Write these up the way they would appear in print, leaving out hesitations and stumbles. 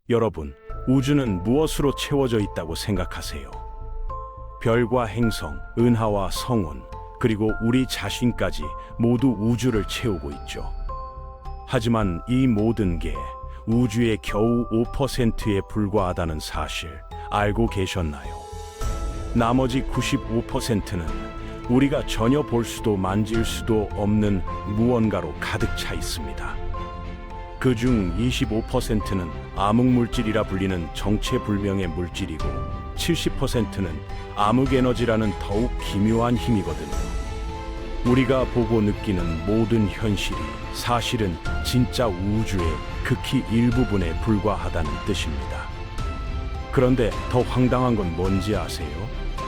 여러분, 우주는 무엇으로 채워져 있다고 생각하세요? 별과 행성, 은하와 성운, 그리고 우리 자신까지 모두 우주를 채우고 있죠. 하지만 이 모든 게 우주의 겨우 5%에 불과하다는 사실 알고 계셨나요? 나머지 95%는 우리가 전혀 볼 수도 만질 수도 없는 무언가로 가득 차 있습니다. 그중 25%는 암흑물질이라 불리는 정체불명의 물질이고 70%는 암흑에너지라는 더욱 기묘한 힘이거든요. 우리가 보고 느끼는 모든 현실이 사실은 진짜 우주의 극히 일부분에 불과하다는 뜻입니다. 그런데 더 황당한 건 뭔지 아세요?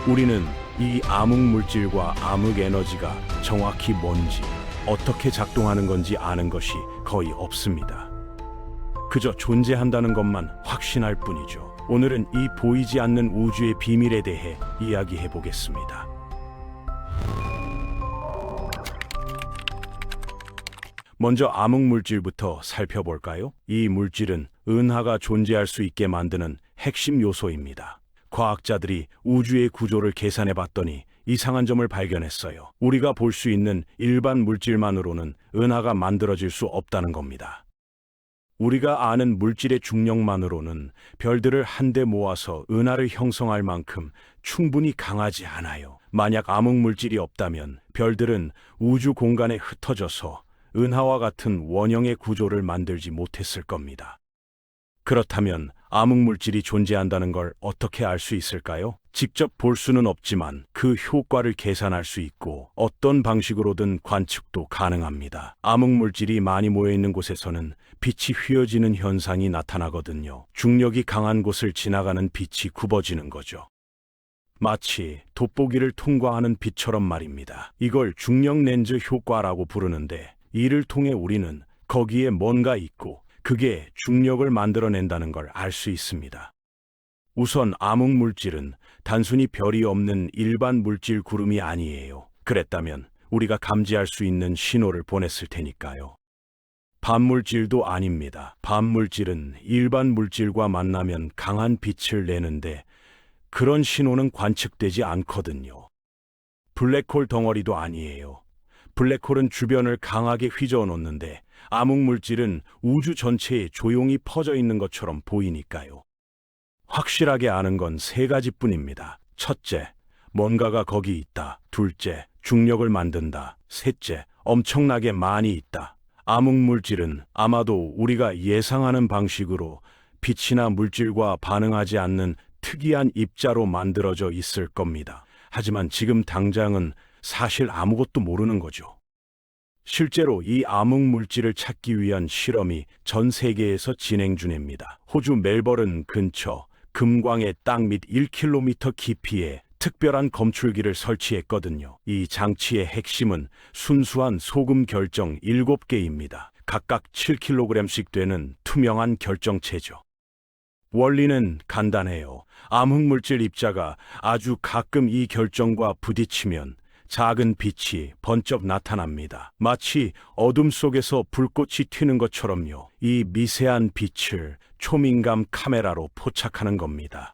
우리는 이 암흑물질과 암흑에너지가 정확히 뭔지, 어떻게 작동하는 건지 아는 것이 거의 없습니다. 그저 존재한다는 것만 확신할 뿐이죠. 오늘은 이 보이지 않는 우주의 비밀에 대해 이야기해 보겠습니다. 먼저 암흑물질부터 살펴볼까요? 이 물질은 은하가 존재할 수 있게 만드는 핵심 요소입니다. 과학자들이 우주의 구조를 계산해 봤더니 이상한 점을 발견했어요. 우리가 볼 수 있는 일반 물질만으로는 은하가 만들어질 수 없다는 겁니다. 우리가 아는 물질의 중력만으로는 별들을 한데 모아서 은하를 형성할 만큼 충분히 강하지 않아요. 만약 암흑물질이 없다면 별들은 우주 공간에 흩어져서 은하와 같은 원형의 구조를 만들지 못했을 겁니다. 그렇다면 암흑물질이 존재한다는 걸 어떻게 알 수 있을까요? 직접 볼 수는 없지만 그 효과를 계산할 수 있고 어떤 방식으로든 관측도 가능합니다. 암흑물질이 많이 모여있는 곳에서는 빛이 휘어지는 현상이 나타나거든요. 중력이 강한 곳을 지나가는 빛이 굽어지는 거죠. 마치 돋보기를 통과하는 빛처럼 말입니다. 이걸 중력 렌즈 효과라고 부르는데 이를 통해 우리는 거기에 뭔가 있고 그게 중력을 만들어낸다는 걸 알 수 있습니다. 우선 암흑물질은 단순히 별이 없는 일반 물질 구름이 아니에요. 그랬다면 우리가 감지할 수 있는 신호를 보냈을 테니까요. 반물질도 아닙니다. 반물질은 일반 물질과 만나면 강한 빛을 내는데 그런 신호는 관측되지 않거든요. 블랙홀 덩어리도 아니에요. 블랙홀은 주변을 강하게 휘저어 놓는데 암흑물질은 우주 전체에 조용히 퍼져 있는 것처럼 보이니까요. 확실하게 아는 건 세 가지뿐입니다. 첫째, 뭔가가 거기 있다. 둘째, 중력을 만든다. 셋째, 엄청나게 많이 있다. 암흑물질은 아마도 우리가 예상하는 방식으로 빛이나 물질과 반응하지 않는 특이한 입자로 만들어져 있을 겁니다. 하지만 지금 당장은 사실 아무것도 모르는 거죠. 실제로 이 암흑물질을 찾기 위한 실험이 전 세계에서 진행 중입니다. 호주 멜버른 근처 금광의 땅 밑 1km 깊이에 특별한 검출기를 설치했거든요. 이 장치의 핵심은 순수한 소금 결정 7개입니다. 각각 7kg씩 되는 투명한 결정체죠. 원리는 간단해요. 암흑물질 입자가 아주 가끔 이 결정과 부딪히면 작은 빛이 번쩍 나타납니다. 마치 어둠 속에서 불꽃이 튀는 것처럼요. 이 미세한 빛을 초민감 카메라로 포착하는 겁니다.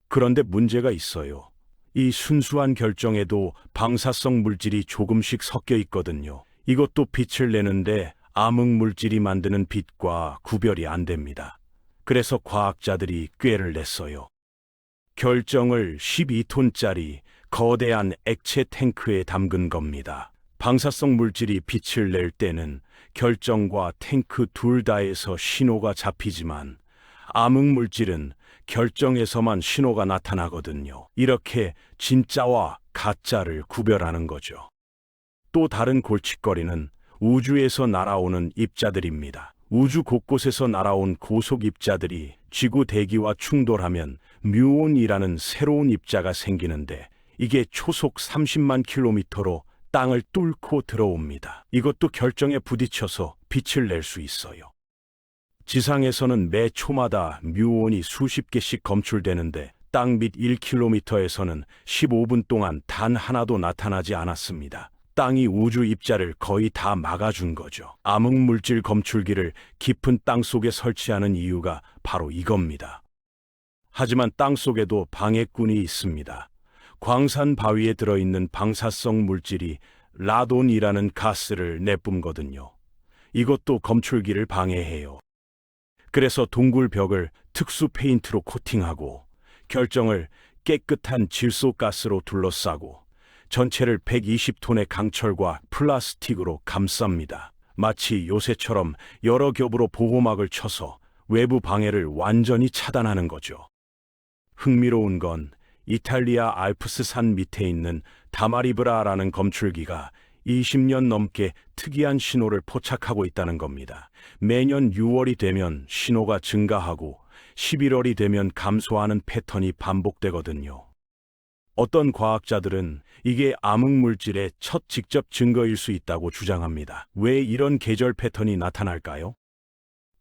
그런데 문제가 있어요. 이 순수한 결정에도 방사성 물질이 조금씩 섞여 있거든요. 이것도 빛을 내는데 암흑물질이 만드는 빛과 구별이 안 됩니다. 그래서 과학자들이 꾀를 냈어요. 결정을 12톤짜리 거대한 액체 탱크에 담근 겁니다. 방사성 물질이 빛을 낼 때는 결정과 탱크 둘 다에서 신호가 잡히지만 암흑물질은 결정에서만 신호가 나타나거든요. 이렇게 진짜와 가짜를 구별하는 거죠. 또 다른 골칫거리는 우주에서 날아오는 입자들입니다. 우주 곳곳에서 날아온 고속 입자들이 지구 대기와 충돌하면 뮤온이라는 새로운 입자가 생기는데 이게 초속 30만 킬로미터로 땅을 뚫고 들어옵니다. 이것도 결정에 부딪혀서 빛을 낼 수 있어요. 지상에서는 매 초마다 뮤온이 수십 개씩 검출되는데 땅 밑 1km에서는 15분 동안 단 하나도 나타나지 않았습니다. 땅이 우주 입자를 거의 다 막아준 거죠. 암흑물질 검출기를 깊은 땅 속에 설치하는 이유가 바로 이겁니다. 하지만 땅 속에도 방해꾼이 있습니다. 광산 바위에 들어있는 방사성 물질이 라돈이라는 가스를 내뿜거든요. 이것도 검출기를 방해해요. 그래서 동굴 벽을 특수 페인트로 코팅하고 결정을 깨끗한 질소가스로 둘러싸고 전체를 120톤의 강철과 플라스틱으로 감쌉니다. 마치 요새처럼 여러 겹으로 보호막을 쳐서 외부 방해를 완전히 차단하는 거죠. 흥미로운 건 이탈리아 알프스 산 밑에 있는 다마리브라라는 검출기가 20년 넘게 특이한 신호를 포착하고 있다는 겁니다. 매년 6월이 되면 신호가 증가하고 11월이 되면 감소하는 패턴이 반복되거든요. 어떤 과학자들은 이게 암흑물질의 첫 직접 증거일 수 있다고 주장합니다. 왜 이런 계절 패턴이 나타날까요?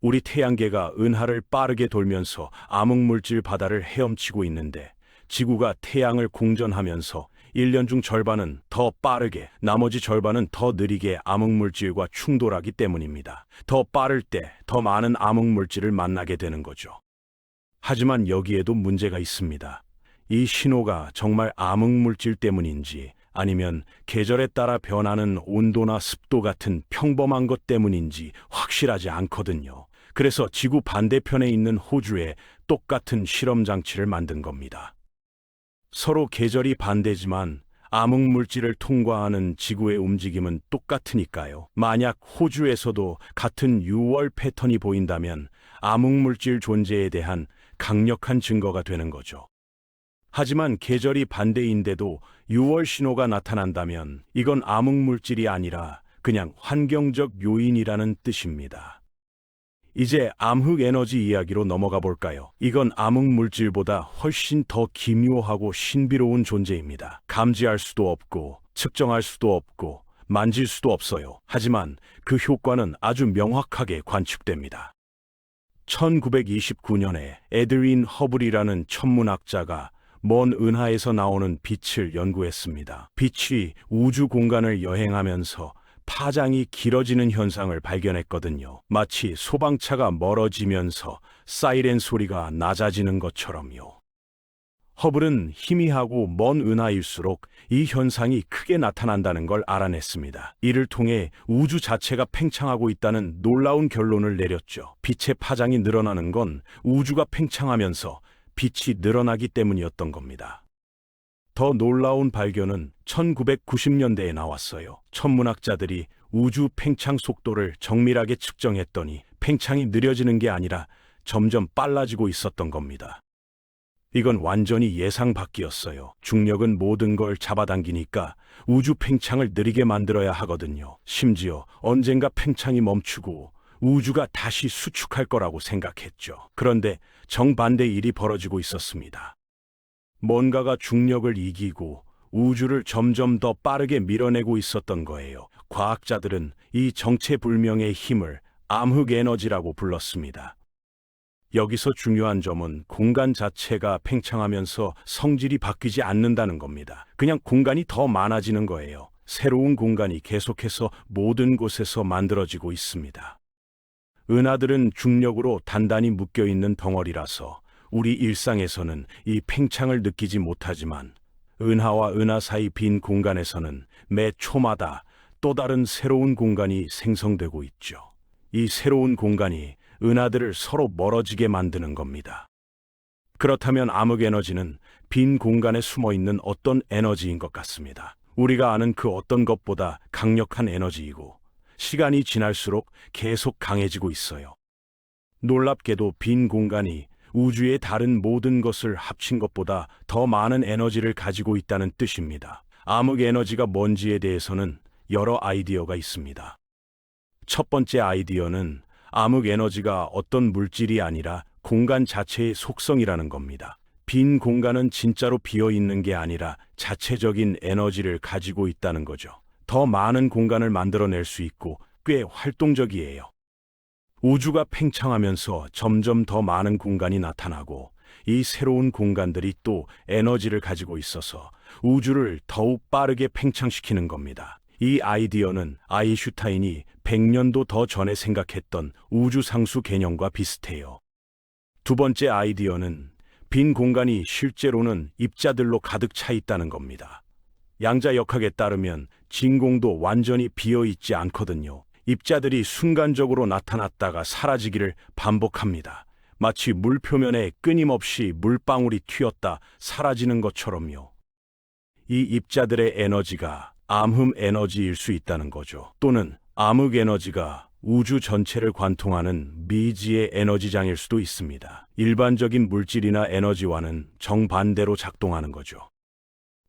우리 태양계가 은하를 빠르게 돌면서 암흑물질 바다를 헤엄치고 있는데 지구가 태양을 공전하면서 1년 중 절반은 더 빠르게, 나머지 절반은 더 느리게 암흑물질과 충돌하기 때문입니다. 더 빠를 때 더 많은 암흑물질을 만나게 되는 거죠. 하지만 여기에도 문제가 있습니다. 이 신호가 정말 암흑물질 때문인지 아니면 계절에 따라 변하는 온도나 습도 같은 평범한 것 때문인지 확실하지 않거든요. 그래서 지구 반대편에 있는 호주에 똑같은 실험 장치를 만든 겁니다. 서로 계절이 반대지만 암흑물질을 통과하는 지구의 움직임은 똑같으니까요. 만약 호주에서도 같은 6월 패턴이 보인다면 암흑물질 존재에 대한 강력한 증거가 되는 거죠. 하지만 계절이 반대인데도 6월 신호가 나타난다면 이건 암흑물질이 아니라 그냥 환경적 요인이라는 뜻입니다. 이제 암흑에너지 이야기로 넘어가 볼까요? 이건 암흑물질보다 훨씬 더 기묘하고 신비로운 존재입니다. 감지할 수도 없고 측정할 수도 없고 만질 수도 없어요. 하지만 그 효과는 아주 명확하게 관측됩니다. 1929년에 에드윈 허블이라는 천문학자가 먼 은하에서 나오는 빛을 연구했습니다. 빛이 우주 공간을 여행하면서 파장이 길어지는 현상을 발견했거든요. 마치 소방차가 멀어지면서 사이렌 소리가 낮아지는 것처럼요. 허블은 희미하고 먼 은하일수록 이 현상이 크게 나타난다는 걸 알아냈습니다. 이를 통해 우주 자체가 팽창하고 있다는 놀라운 결론을 내렸죠. 빛의 파장이 늘어나는 건 우주가 팽창하면서 빛이 늘어나기 때문이었던 겁니다. 더 놀라운 발견은 1990년대에 나왔어요. 천문학자들이 우주 팽창 속도를 정밀하게 측정했더니 팽창이 느려지는 게 아니라 점점 빨라지고 있었던 겁니다. 이건 완전히 예상 밖이었어요. 중력은 모든 걸 잡아당기니까 우주 팽창을 느리게 만들어야 하거든요. 심지어 언젠가 팽창이 멈추고 우주가 다시 수축할 거라고 생각했죠. 그런데 정반대 일이 벌어지고 있었습니다. 뭔가가 중력을 이기고 우주를 점점 더 빠르게 밀어내고 있었던 거예요. 과학자들은 이 정체불명의 힘을 암흑에너지라고 불렀습니다. 여기서 중요한 점은 공간 자체가 팽창하면서 성질이 바뀌지 않는다는 겁니다. 그냥 공간이 더 많아지는 거예요. 새로운 공간이 계속해서 모든 곳에서 만들어지고 있습니다. 은하들은 중력으로 단단히 묶여있는 덩어리라서 우리 일상에서는 이 팽창을 느끼지 못하지만 은하와 은하 사이 빈 공간에서는 매 초마다 또 다른 새로운 공간이 생성되고 있죠. 이 새로운 공간이 은하들을 서로 멀어지게 만드는 겁니다. 그렇다면 암흑에너지는 빈 공간에 숨어있는 어떤 에너지인 것 같습니다. 우리가 아는 그 어떤 것보다 강력한 에너지이고 시간이 지날수록 계속 강해지고 있어요. 놀랍게도 빈 공간이 우주의 다른 모든 것을 합친 것보다 더 많은 에너지를 가지고 있다는 뜻입니다. 암흑에너지가 뭔지에 대해서는 여러 아이디어가 있습니다. 첫 번째 아이디어는 암흑에너지가 어떤 물질이 아니라 공간 자체의 속성이라는 겁니다. 빈 공간은 진짜로 비어 있는 게 아니라 자체적인 에너지를 가지고 있다는 거죠. 더 많은 공간을 만들어낼 수 있고 꽤 활동적이에요. 우주가 팽창하면서 점점 더 많은 공간이 나타나고 이 새로운 공간들이 또 에너지를 가지고 있어서 우주를 더욱 빠르게 팽창시키는 겁니다. 이 아이디어는 아인슈타인이 100년도 더 전에 생각했던 우주상수 개념과 비슷해요. 두 번째 아이디어는 빈 공간이 실제로는 입자들로 가득 차 있다는 겁니다. 양자역학에 따르면 진공도 완전히 비어 있지 않거든요. 입자들이 순간적으로 나타났다가 사라지기를 반복합니다. 마치 물 표면에 끊임없이 물방울이 튀었다 사라지는 것처럼요. 이 입자들의 에너지가 암흑 에너지일 수 있다는 거죠. 또는 암흑 에너지가 우주 전체를 관통하는 미지의 에너지장일 수도 있습니다. 일반적인 물질이나 에너지와는 정반대로 작동하는 거죠.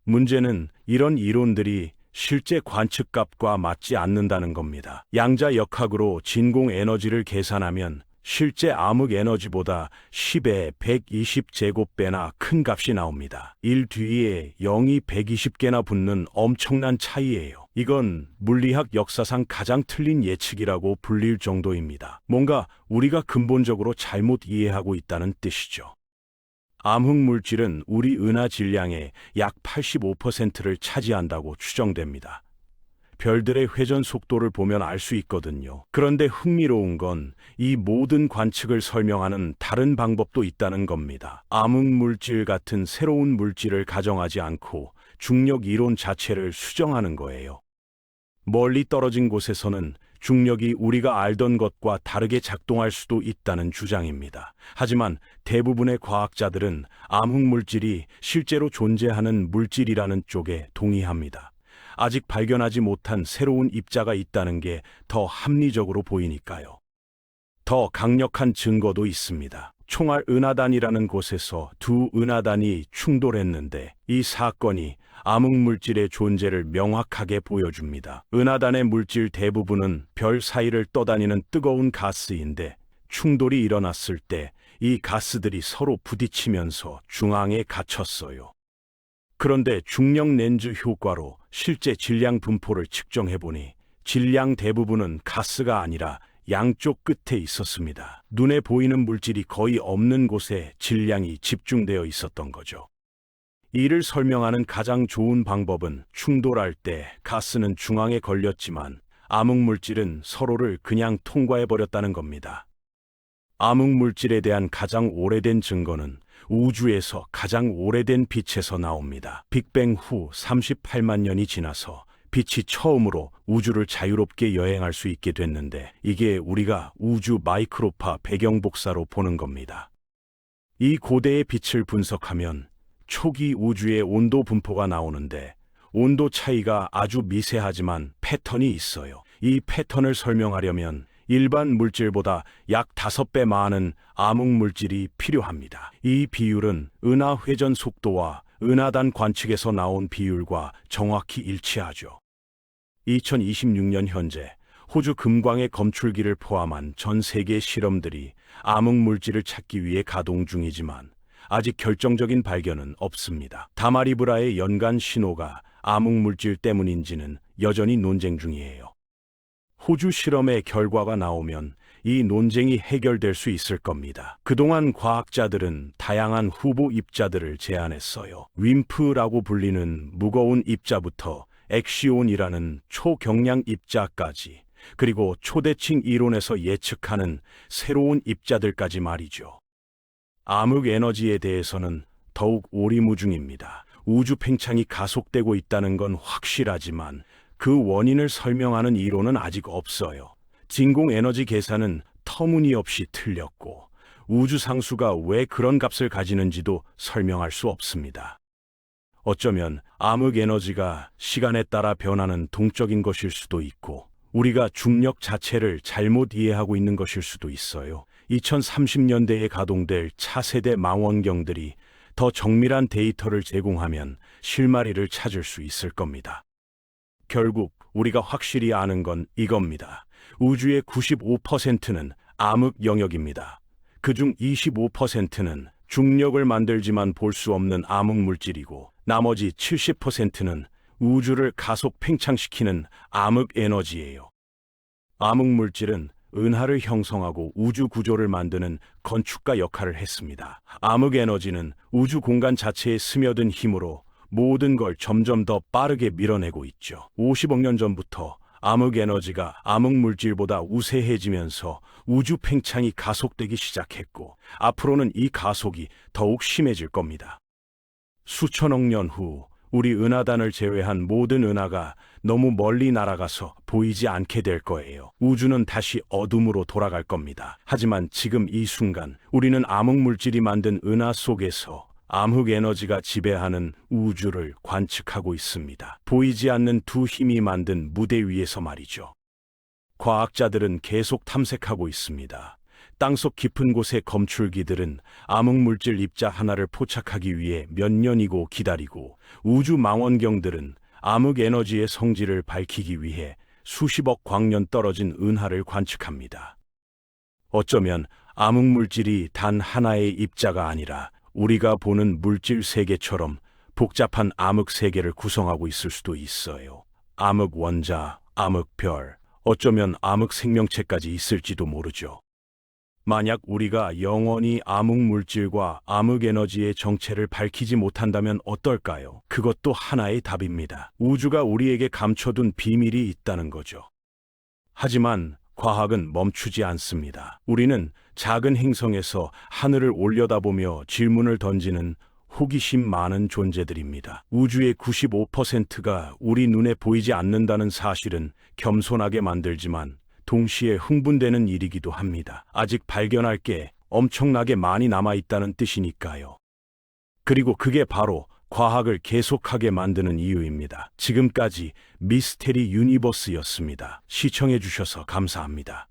문제는 이런 이론들이 실제 관측값과 맞지 않는다는 겁니다. 양자역학으로 진공 에너지를 계산하면 실제 암흑 에너지보다 10에 120제곱배나 큰 값이 나옵니다. 1 뒤에 0이 120개나 붙는 엄청난 차이예요. 이건 물리학 역사상 가장 틀린 예측이라고 불릴 정도입니다. 뭔가 우리가 근본적으로 잘못 이해하고 있다는 뜻이죠. 암흑 물질은 우리 은하 질량의 약 85%를 차지한다고 추정됩니다. 별들의 회전 속도를 보면 알 수 있거든요. 그런데 흥미로운 건 이 모든 관측을 설명하는 다른 방법도 있다는 겁니다. 암흑 물질 같은 새로운 물질을 가정하지 않고 중력 이론 자체를 수정하는 거예요. 멀리 떨어진 곳에서는 중력이 우리가 알던 것과 다르게 작동할 수도 있다는 주장입니다. 하지만 대부분의 과학자들은 암흑 물질이 실제로 존재하는 물질이라는 쪽에 동의합니다. 아직 발견하지 못한 새로운 입자가 있다는 게 더 합리적으로 보이니까요. 더 강력한 증거도 있습니다. 총알 은하단이라는 곳에서 두 은하단이 충돌했는데 이 사건이 암흑 물질의 존재를 명확하게 보여줍니다. 은하단의 물질 대부분은 별 사이를 떠다니는 뜨거운 가스인데 충돌이 일어났을 때 이 가스들이 서로 부딪히면서 중앙에 갇혔어요. 그런데 중력 렌즈 효과로 실제 질량 분포를 측정해보니 질량 대부분은 가스가 아니라 양쪽 끝에 있었습니다. 눈에 보이는 물질이 거의 없는 곳에 질량이 집중되어 있었던 거죠. 이를 설명하는 가장 좋은 방법은 충돌할 때 가스는 중앙에 걸렸지만 암흑 물질은 서로를 그냥 통과해버렸다는 겁니다. 암흑 물질에 대한 가장 오래된 증거는 우주에서 가장 오래된 빛에서 나옵니다. 빅뱅 후 38만 년이 지나서 빛이 처음으로 우주를 자유롭게 여행할 수 있게 됐는데 이게 우리가 우주 마이크로파 배경 복사로 보는 겁니다. 이 고대의 빛을 분석하면 초기 우주의 온도 분포가 나오는데 온도 차이가 아주 미세하지만 패턴이 있어요. 이 패턴을 설명하려면 일반 물질보다 약 5배 많은 암흑 물질이 필요합니다. 이 비율은 은하 회전 속도와 은하단 관측에서 나온 비율과 정확히 일치하죠. 2026년 현재 호주 금광의 검출기를 포함한 전 세계 실험들이 암흑 물질을 찾기 위해 가동 중이지만 아직 결정적인 발견은 없습니다. 다마리브라의 연간 신호가 암흑 물질 때문인지는 여전히 논쟁 중이에요. 호주 실험의 결과가 나오면 이 논쟁이 해결될 수 있을 겁니다. 그동안 과학자들은 다양한 후보 입자들을 제안했어요. 윈프라고 불리는 무거운 입자부터 엑시온이라는 초경량 입자까지, 그리고 초대칭 이론에서 예측하는 새로운 입자들까지 말이죠. 암흑 에너지에 대해서는 더욱 오리무중입니다. 우주 팽창이 가속되고 있다는 건 확실하지만 그 원인을 설명하는 이론은 아직 없어요. 진공 에너지 계산은 터무니없이 틀렸고 우주 상수가 왜 그런 값을 가지는지도 설명할 수 없습니다. 어쩌면 암흑 에너지가 시간에 따라 변하는 동적인 것일 수도 있고 우리가 중력 자체를 잘못 이해하고 있는 것일 수도 있어요. 2030년대에 가동될 차세대 망원경들이 더 정밀한 데이터를 제공하면 실마리를 찾을 수 있을 겁니다. 결국 우리가 확실히 아는 건 이겁니다. 우주의 95%는 암흑 영역입니다. 그중 25%는 중력을 만들지만 볼 수 없는 암흑 물질이고 나머지 70%는 우주를 가속 팽창시키는 암흑 에너지예요. 암흑 물질은 은하를 형성하고 우주 구조를 만드는 건축가 역할을 했습니다. 암흑 에너지는 우주 공간 자체에 스며든 힘으로 모든 걸 점점 더 빠르게 밀어내고 있죠. 50억 년 전부터 암흑 에너지가 암흑 물질보다 우세해지면서 우주 팽창이 가속되기 시작했고, 앞으로는 이 가속이 더욱 심해질 겁니다. 수천억 년 후 우리 은하단을 제외한 모든 은하가 너무 멀리 날아가서 보이지 않게 될 거예요. 우주는 다시 어둠으로 돌아갈 겁니다. 하지만 지금 이 순간 우리는 암흑 물질이 만든 은하 속에서 암흑 에너지가 지배하는 우주를 관측하고 있습니다. 보이지 않는 두 힘이 만든 무대 위에서 말이죠. 과학자들은 계속 탐색하고 있습니다. 땅속 깊은 곳의 검출기들은 암흑 물질 입자 하나를 포착하기 위해 몇 년이고 기다리고, 우주 망원경들은 암흑 에너지의 성질을 밝히기 위해 수십억 광년 떨어진 은하를 관측합니다. 어쩌면 암흑 물질이 단 하나의 입자가 아니라 우리가 보는 물질 세계처럼 복잡한 암흑 세계를 구성하고 있을 수도 있어요. 암흑 원자, 암흑 별, 어쩌면 암흑 생명체까지 있을지도 모르죠. 만약 우리가 영원히 암흑 물질과 암흑 에너지의 정체를 밝히지 못한다면 어떨까요? 그것도 하나의 답입니다. 우주가 우리에게 감춰둔 비밀이 있다는 거죠. 하지만 과학은 멈추지 않습니다. 우리는 작은 행성에서 하늘을 올려다보며 질문을 던지는 호기심 많은 존재들입니다. 우주의 95%가 우리 눈에 보이지 않는다는 사실은 겸손하게 만들지만 동시에 흥분되는 일이기도 합니다. 아직 발견할 게 엄청나게 많이 남아있다는 뜻이니까요. 그리고 그게 바로 과학을 계속하게 만드는 이유입니다. 지금까지 미스테리 유니버스였습니다. 시청해주셔서 감사합니다.